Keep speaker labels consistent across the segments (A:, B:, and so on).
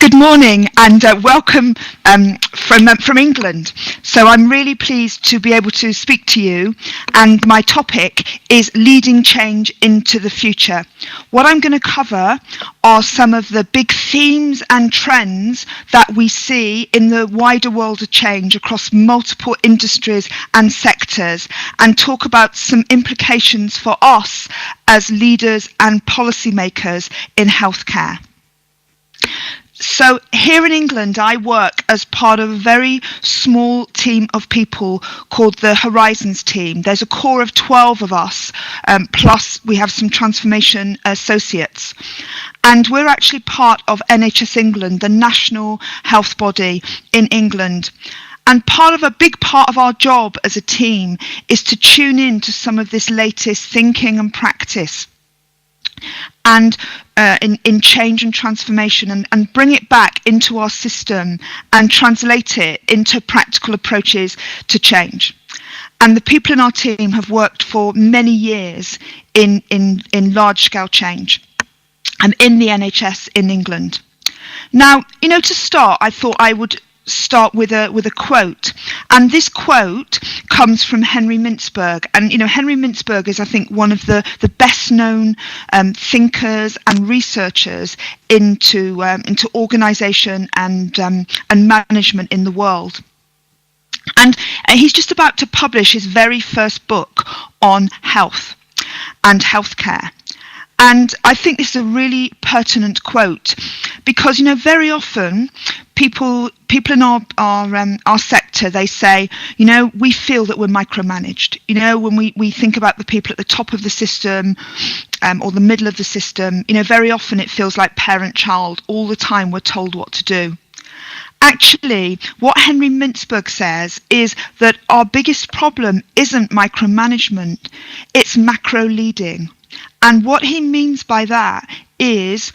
A: Good morning and welcome from England. So I'm really pleased to be able to speak to you, and my topic is leading change into the future. What I'm going to cover are some of the big themes and trends that we see in the wider world of change across multiple industries and sectors, and talk about some implications for us as leaders and policymakers in healthcare. So here in England, I work as part of a very small team of people called the Horizons team. There's a core of 12 of us, plus we have some transformation associates. And we're actually part of NHS England, the national health body in England. And a big part of our job as a team is to tune in to some of this latest thinking and practice, and in change and transformation, and bring it back into our system and translate it into practical approaches to change. And the people in our team have worked for many years in large-scale change and in the NHS in England. Now, to start, I thought I would start with a quote, and this quote comes from Henry Mintzberg. And Henry Mintzberg is, I think, one of the best known thinkers and researchers into organization and management in the world. And he's just about to publish his very first book on health and healthcare. And I think this is a really pertinent quote because, very often people in our sector, they say, we feel that we're micromanaged. When we think about the people at the top of the system or the middle of the system, very often it feels like parent-child. All the time we're told what to do. Actually, what Henry Mintzberg says is that our biggest problem isn't micromanagement, it's macro leading. And what he means by that is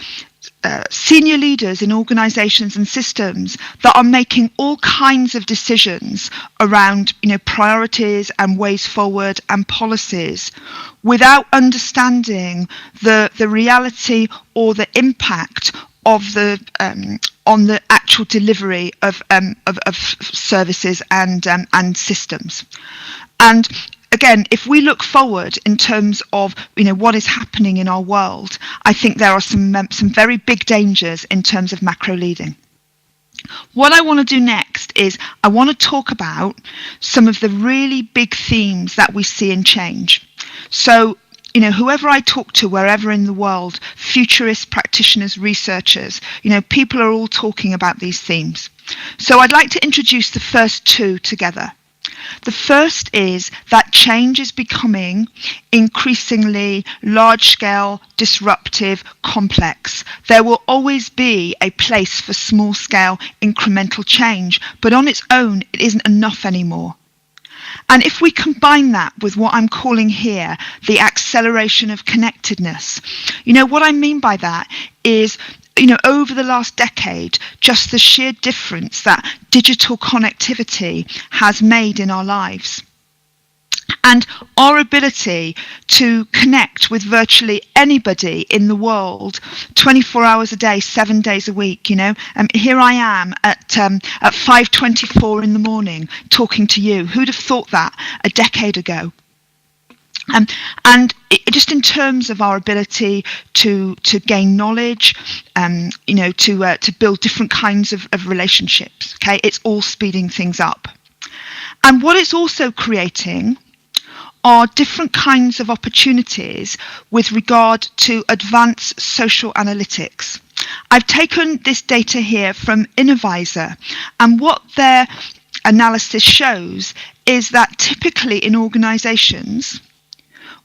A: senior leaders in organisations and systems that are making all kinds of decisions around, priorities and ways forward and policies without understanding the reality or the impact of on the actual delivery of services and systems. And again, if we look forward in terms of what is happening in our world, I think there are some very big dangers in terms of macro leading. What I want to do next is I want to talk about some of the really big themes that we see in change. So, whoever I talk to, wherever in the world, futurists, practitioners, researchers, people are all talking about these themes. So I'd like to introduce the first two together. The first is that change is becoming increasingly large-scale, disruptive, complex. There will always be a place for small-scale, incremental change, but on its own, it isn't enough anymore. And if we combine that with what I'm calling here the acceleration of connectedness, what I mean by that is, over the last decade, just the sheer difference that digital connectivity has made in our lives. And our ability to connect with virtually anybody in the world 24 hours a day, 7 days a week, here I am at 5:24 in the morning talking to you. Who'd have thought that a decade ago? And just in terms of our ability to gain knowledge, to build different kinds of relationships, okay, it's all speeding things up. And what it's also creating are different kinds of opportunities with regard to advanced social analytics. I've taken this data here from Innovisor, and what their analysis shows is that typically in organisations,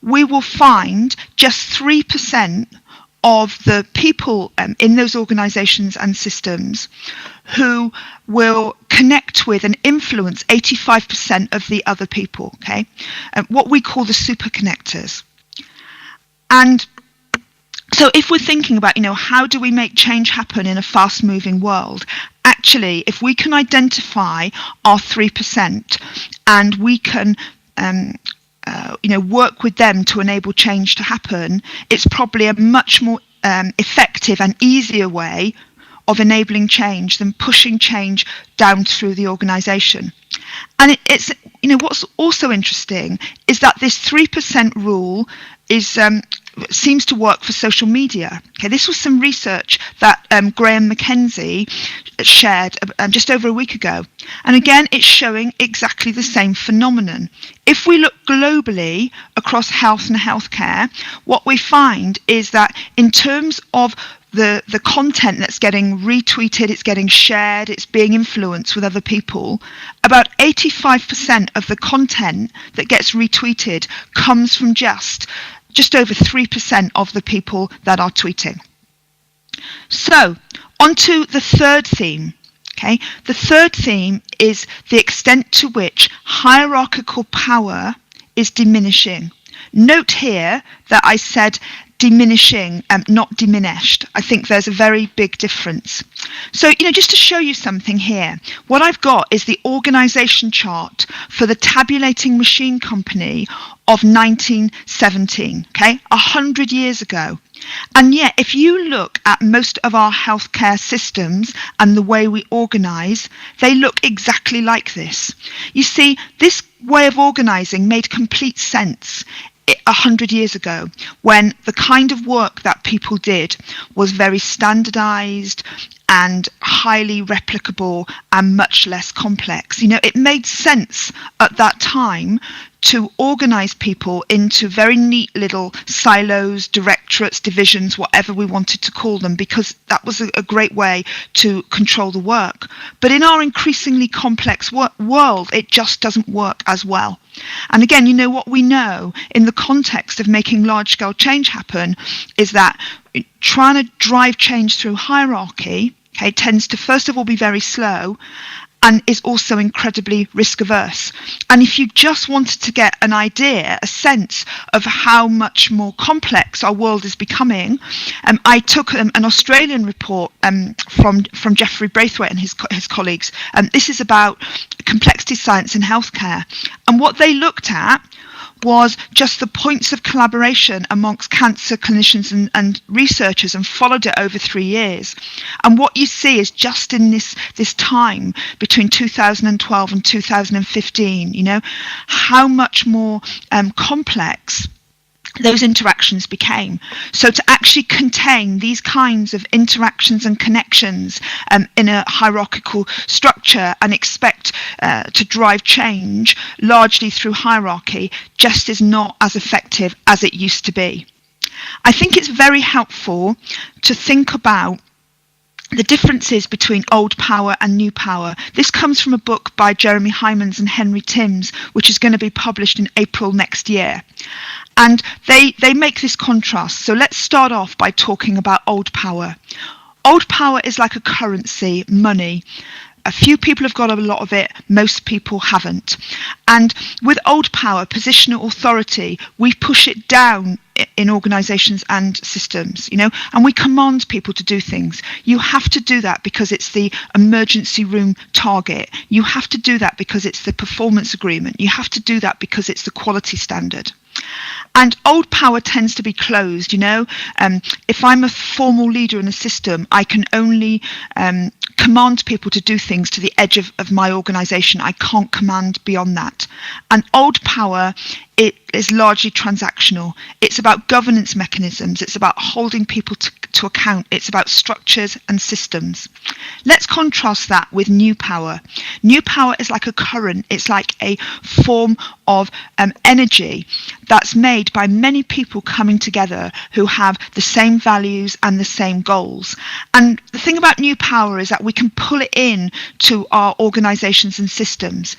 A: we will find just 3% of the people in those organisations and systems who will connect with and influence 85% of the other people, okay? What we call the super connectors. And so if we're thinking about, how do we make change happen in a fast-moving world? Actually, if we can identify our 3% and we can work with them to enable change to happen, it's probably a much more effective and easier way of enabling change than pushing change down through the organisation. And it's, what's also interesting is that this 3% rule is seems to work for social media. Okay, this was some research that Graham Mackenzie shared just over a week ago. And again, it's showing exactly the same phenomenon. If we look globally across health and healthcare, what we find is that in terms of the content that's getting retweeted, it's getting shared, it's being influenced with other people, about 85% of the content that gets retweeted comes from just over 3% of the people that are tweeting. So, on to the third theme. Okay, the third theme is the extent to which hierarchical power is diminishing. Note here that I said diminishing, not diminished. I think there's a very big difference. So, just to show you something here, what I've got is the organisation chart for the tabulating machine company of 1917, okay, 100 years ago. And yet, if you look at most of our healthcare systems and the way we organise, they look exactly like this. You see, this way of organising made complete sense 100 years ago, when the kind of work that people did was very standardised and highly replicable and much less complex. It made sense at that time to organise people into very neat little silos, directorates, divisions, whatever we wanted to call them, because that was a great way to control the work. But in our increasingly complex world, it just doesn't work as well. And again, what we know in the context of making large-scale change happen is that trying to drive change through hierarchy, okay, tends to first of all be very slow, and is also incredibly risk averse. And if you just wanted to get an idea, a sense of how much more complex our world is becoming, I took an Australian report from Geoffrey Braithwaite and his colleagues. This is about complexity science in healthcare. And what they looked at was just the points of collaboration amongst cancer clinicians and researchers, and followed it over 3 years. And what you see is just in this time between 2012 and 2015, how much more complex those interactions became. So to actually contain these kinds of interactions and connections in a hierarchical structure and expect to drive change largely through hierarchy just is not as effective as it used to be. I think it's very helpful to think about the differences between old power and new power. This comes from a book by Jeremy Hymans and Henry Timms, which is going to be published in April next year. And they make this contrast. So let's start off by talking about old power. Old power is like a currency, money. A few people have got a lot of it, most people haven't. And with old power, positional authority, we push it down in organisations and systems, and we command people to do things. You have to do that because it's the emergency room target. You have to do that because it's the performance agreement. You have to do that because it's the quality standard. And old power tends to be closed, if I'm a formal leader in a system, I can only command people to do things to the edge of my organisation. I can't command beyond that. And old power, it is largely transactional. It's about governance mechanisms. It's about holding people to account. It's about structures and systems. Let's contrast that with new power. New power is like a current. It's like a form of energy that's made by many people coming together who have the same values and the same goals. And the thing about new power is that we can pull it in to our organisations and systems.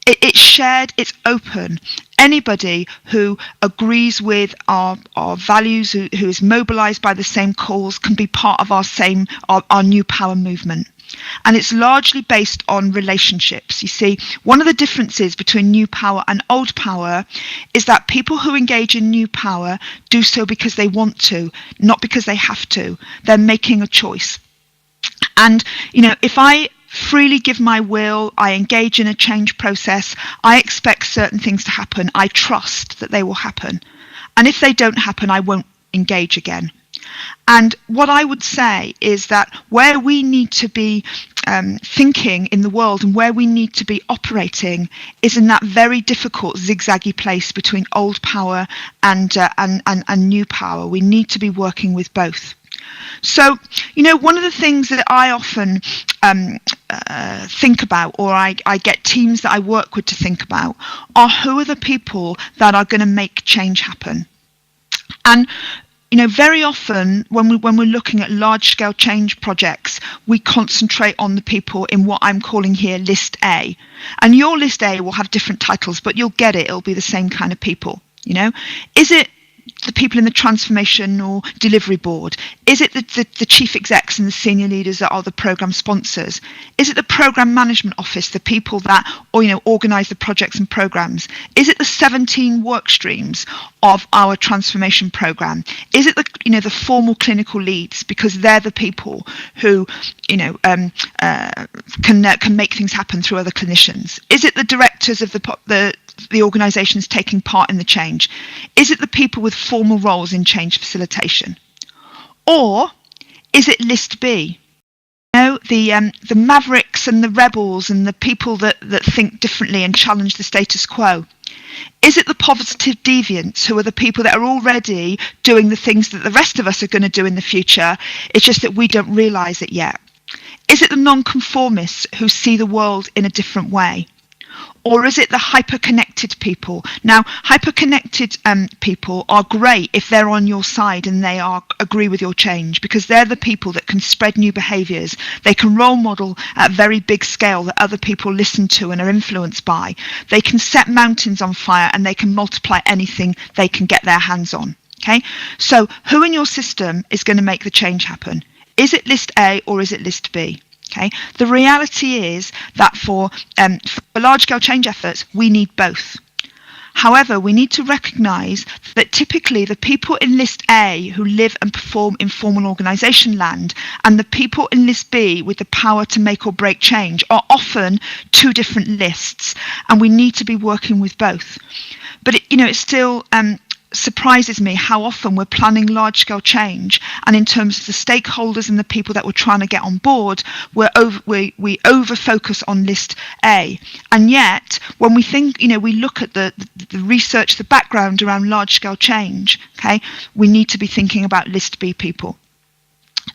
A: It's shared, it's open. Anybody who agrees with our values, who is mobilised by the same cause, can be part of our new power movement. And it's largely based on relationships. You see, one of the differences between new power and old power is that people who engage in new power do so because they want to, not because they have to. They're making a choice. And, if I freely give my will, I engage in a change process, I expect certain things to happen. I trust that they will happen. And if they don't happen, I won't engage again. And what I would say is that where we need to be thinking in the world and where we need to be operating is in that very difficult zigzaggy place between old power and new power. We need to be working with both. So, one of the things that I often think about, or I get teams that I work with to think about, are who are the people that are going to make change happen. And very often when we're looking at large-scale change projects, we concentrate on the people in what I'm calling here List A. And your List A will have different titles, but you'll get it. It'll be the same kind of people. Is it the people in the transformation or delivery board? Is it the chief execs and the senior leaders that are the program sponsors? Is it the program management office, the people that organize the projects and programs? Is it the 17 work streams of our transformation program? Is it the formal clinical leads, because they're the people who can make things happen through other clinicians? Is it the directors of the organisations taking part in the change? Is it the people with formal roles in change facilitation? Or is it List B? The mavericks and the rebels and the people that think differently and challenge the status quo? Is it the positive deviants, who are the people that are already doing the things that the rest of us are going to do in the future? It's just that we don't realise it yet. Is it the non-conformists who see the world in a different way? Or is it the hyper-connected people? Now, hyper-connected people are great if they're on your side and they agree with your change, because they're the people that can spread new behaviours. They can role model at a very big scale that other people listen to and are influenced by. They can set mountains on fire and they can multiply anything they can get their hands on. Okay, so who in your system is going to make the change happen? Is it List A or is it List B? Okay. The reality is that for large-scale change efforts, we need both. However, we need to recognise that typically the people in List A who live and perform in formal organisation land and the people in List B with the power to make or break change are often two different lists, and we need to be working with both. But it still surprises me how often we're planning large-scale change, and in terms of the stakeholders and the people that we're trying to get on board, we over focus on List A. And yet when we think, we look at the research, the background around large-scale change, okay, we need to be thinking about List B people.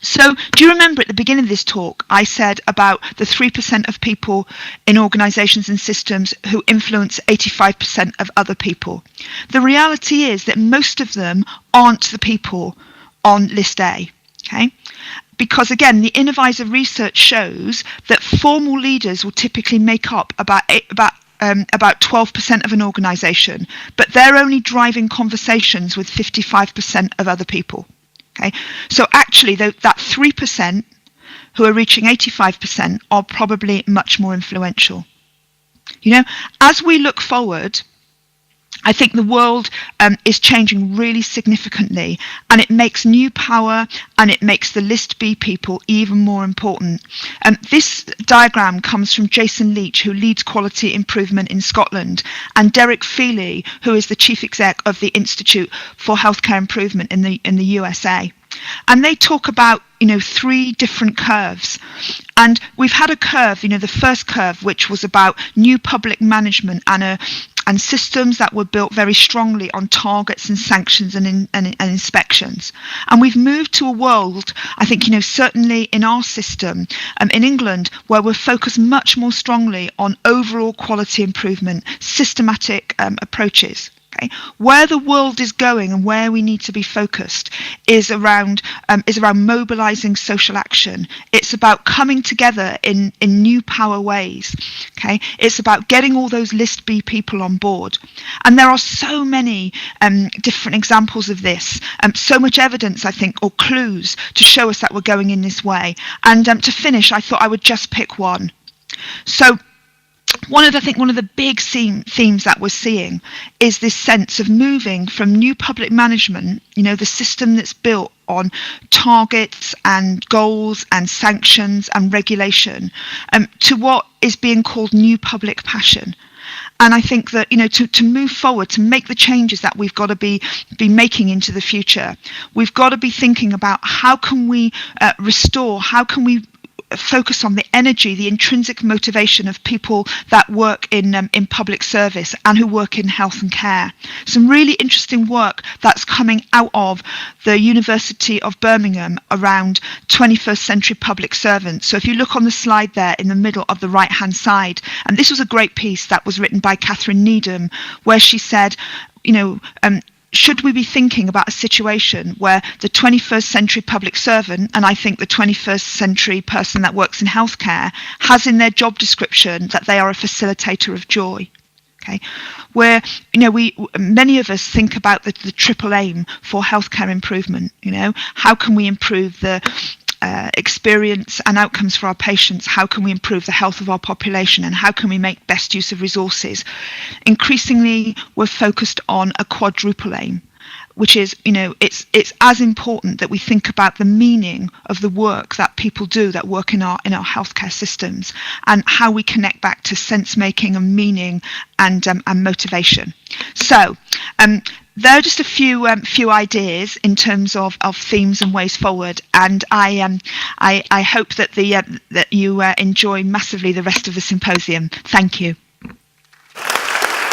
A: So do you remember at the beginning of this talk I said about the 3% of people in organisations and systems who influence 85% of other people? The reality is that most of them aren't the people on List A, okay? Because again, the Innovisor research shows that formal leaders will typically make up about 12% of an organisation, but they're only driving conversations with 55% of other people. Okay, so actually that 3% who are reaching 85% are probably much more influential. As we look forward, I think the world is changing really significantly, and it makes new power and it makes the List B people even more important. This diagram comes from Jason Leach, who leads quality improvement in Scotland, and Derek Feely, who is the chief exec of the Institute for Healthcare Improvement in the USA. And they talk about, three different curves. And we've had a curve, the first curve, which was about new public management and systems that were built very strongly on targets and sanctions and inspections. And we've moved to a world, I think, certainly in our system, in England, where we're focused much more strongly on overall quality improvement, systematic approaches. Okay. Where the world is going and where we need to be focused is around mobilising social action. It's about coming together in new power ways. Okay. It's about getting all those List B people on board. And there are so many different examples of this, so much evidence, I think, or clues to show us that we're going in this way. And to finish, I thought I would just pick one. So one of the big themes that we're seeing is this sense of moving from new public management, the system that's built on targets and goals and sanctions and regulation, to what is being called new public passion. And I think that, to move forward, to make the changes that we've got to be making into the future, we've got to be thinking about how can we restore, how can we focus on the energy, the intrinsic motivation of people that work in public service and who work in health and care. Some really interesting work that's coming out of the University of Birmingham around 21st century public servants. So if you look on the slide there in the middle of the right hand side, and this was a great piece that was written by Catherine Needham, where she said, should we be thinking about a situation where the 21st century public servant, and I think the 21st century person that works in healthcare, has in their job description that they are a facilitator of joy? Okay, where many of us think about the triple aim for healthcare improvement. How can we improve the experience and outcomes for our patients? How can we improve the health of our population, and how can we make best use of resources? Increasingly, we're focused on a quadruple aim, which is, it's as important that we think about the meaning of the work that people do that work in our healthcare systems, and how we connect back to sense making and meaning and motivation. So there are just a few ideas in terms of themes and ways forward, and I hope that that you enjoy massively the rest of the symposium. Thank you.